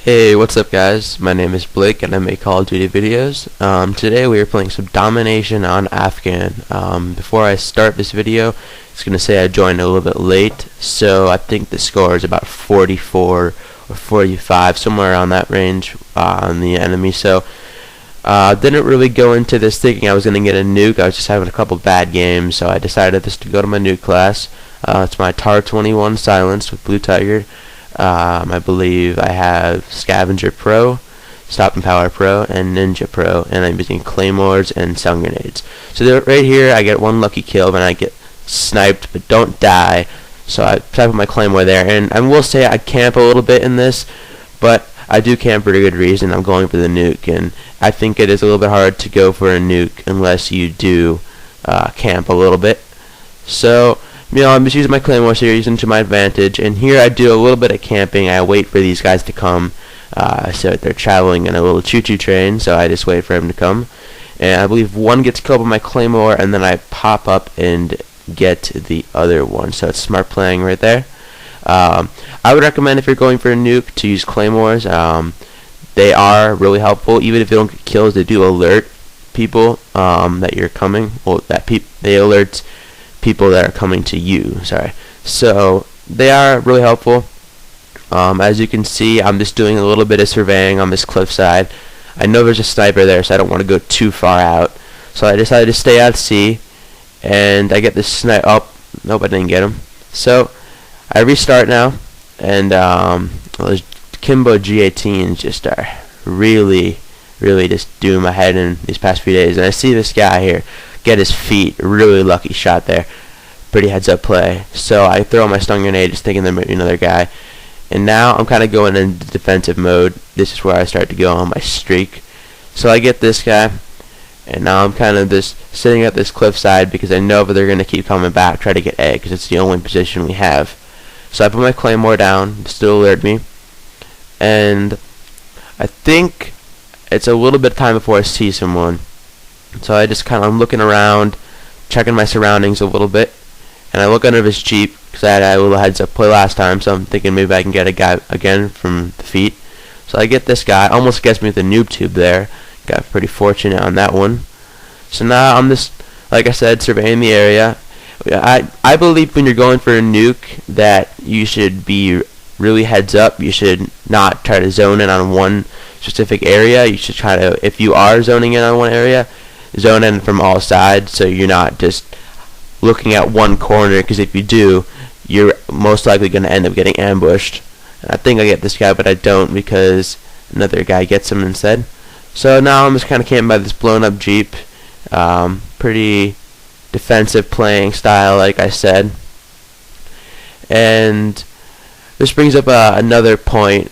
Hey, what's up guys? My name is Blake and I make Call of Duty videos. Today we are playing some domination on Afghan. Before I start this video, it's going to say I joined a little bit late, so I think the score is about 44 or 45, somewhere around that range on the enemy. So didn't really go into this thinking I was going to get a nuke. I was just having a couple bad games, so I decided just to go to my nuke class. It's my TAR 21 silenced with Blue Tiger. I believe I have Scavenger Pro, Stop and Power Pro, and Ninja Pro, and I'm using Claymores and Stun Grenades. So right here I get one lucky kill when I get sniped but don't die, so I type my Claymore there. And I will say I camp a little bit in this, but I do camp for a good reason. I'm going for the nuke, and I think it is a little bit hard to go for a nuke unless you do camp a little bit. So I'm just using my Claymore series to my advantage, and here I do a little bit of camping. I wait for these guys to come, so they're traveling in a little choo-choo train, so I just wait for them to come. And I believe one gets killed by my Claymore, and then I pop up and get the other one, so it's smart playing right there. I would recommend if you're going for a nuke to use Claymores. They are really helpful. Even if they don't get kills, they do alert people that you're coming. Well, they alert people that are coming to you. So they are really helpful. As you can see, I'm just doing a little bit of surveying on this cliffside. I know there's a sniper there, so I don't want to go too far out. So I decided to stay out sea, and I get this snipe. Oh, nope, I didn't get him. So I restart now, and those Kimbo G18s just are really just doing my head in these past few days. And I see this guy here get his feet. Really lucky shot there. Pretty heads up play. So I throw my stun grenade, just thinking there might be another guy. And now I'm kind of going into defensive mode. This is where I start to go on my streak. So I get this guy, and now I'm kind of just sitting at this cliffside because I know that they're going to keep coming back, try to get A, because it's the only position we have. So I put my Claymore down, still alert me, and I think it's a little bit of time before I see someone. So I just kind of looking around, checking my surroundings a little bit, and I look under this Jeep because I had a little heads up play last time, so I'm thinking maybe I can get a guy again from the feet. So I get this guy, almost gets me with the noob tube there. Got pretty fortunate on that one. So now I'm just, like I said, surveying the area. I believe when you're going for a nuke that you should be really heads up. You should not try to zone in on one specific area. You should try to, if you are zoning in on one area, zone in from all sides, so you're not just looking at one corner, because if you do, you're most likely going to end up getting ambushed. And I think I get this guy, but I don't, because another guy gets him instead. So now I'm just kind of camping by this blown up Jeep. Pretty defensive playing style, like I said. And this brings up another point.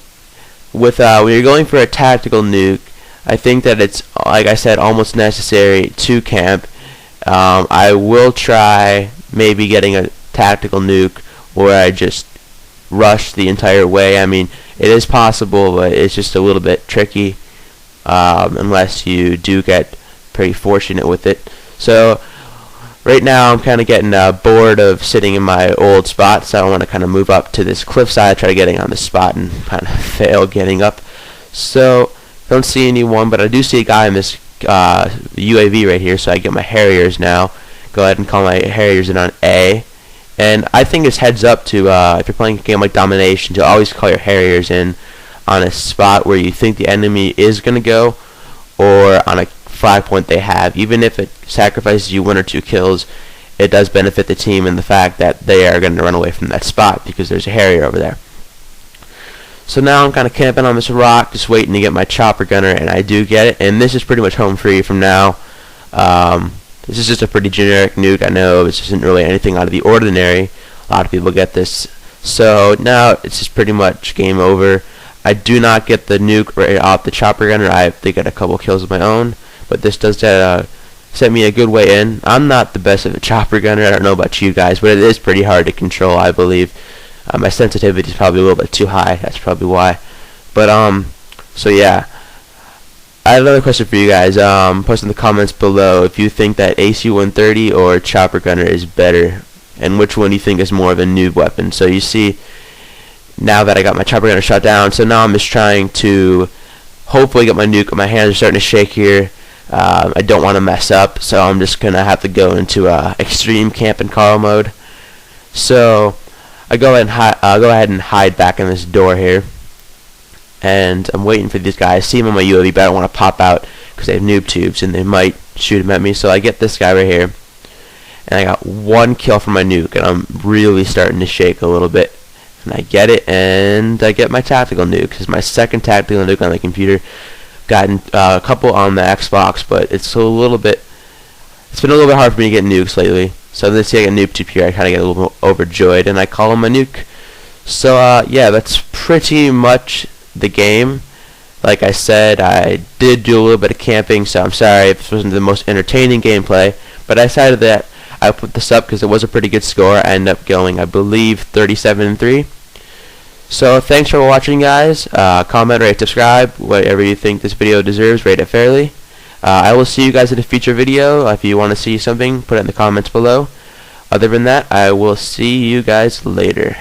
With when you're going for a tactical nuke, I think that it's, like I said, almost necessary to camp. I will try maybe getting a tactical nuke where I just rush the entire way. I mean, it is possible, but it's just a little bit tricky unless you do get pretty fortunate with it. So right now I'm kind of getting bored of sitting in my old spot, so I want to kind of move up to this cliffside, try getting on this spot, and kind of fail getting up. So don't see anyone, but I do see a guy in this UAV right here, so I get my Harriers now. Go ahead and call my Harriers in on A. And I think it's heads up to, if you're playing a game like Domination, to always call your Harriers in on a spot where you think the enemy is going to go, or on a flag point they have. Even if it sacrifices you 1 or 2 kills, it does benefit the team in the fact that they are going to run away from that spot because there's a Harrier over there. So now I'm kind of camping on this rock, just waiting to get my chopper gunner, and I do get it. And this is pretty much home free from now. This is just a pretty generic nuke. I know this isn't really anything out of the ordinary. A lot of people get this. So now it's just pretty much game over. I do not get the nuke right off the chopper gunner. I did get a couple kills of my own, but this does set me a good way in. I'm not the best of a chopper gunner. I don't know about you guys, but it is pretty hard to control, I believe. My sensitivity is probably a little bit too high. That's probably why. But so yeah, I have another question for you guys. Post in the comments below if you think that AC-130 or chopper gunner is better, and which one you think is more of a noob weapon. So you see, now that I got my chopper gunner shot down. So now I'm just trying to hopefully get my nuke. My hands are starting to shake here. I don't want to mess up, so I'm just gonna have to go into extreme camp and Carl mode. So I go ahead and hide back in this door here, and I'm waiting for these guys. I see them on my UAV, but I don't want to pop out because they have noob tubes and they might shoot them at me. So I get this guy right here, and I got one kill from my nuke, and I'm really starting to shake a little bit. And I get it, and I get my tactical nuke. This is my second tactical nuke on the computer. Gotten a couple on the Xbox, but it's been a little bit hard for me to get nukes lately. So this I get a nuke tube here, I kind of get a little overjoyed, and I call him a nuke. So yeah, that's pretty much the game. Like I said, I did do a little bit of camping, so I'm sorry if this wasn't the most entertaining gameplay, but I decided that I put this up because it was a pretty good score. I ended up going, I believe, 37-3. So thanks for watching, guys. Comment, rate, subscribe, whatever you think this video deserves. Rate it fairly. I will see you guys in a future video. If you want to see something, put it in the comments below. Other than that, I will see you guys later.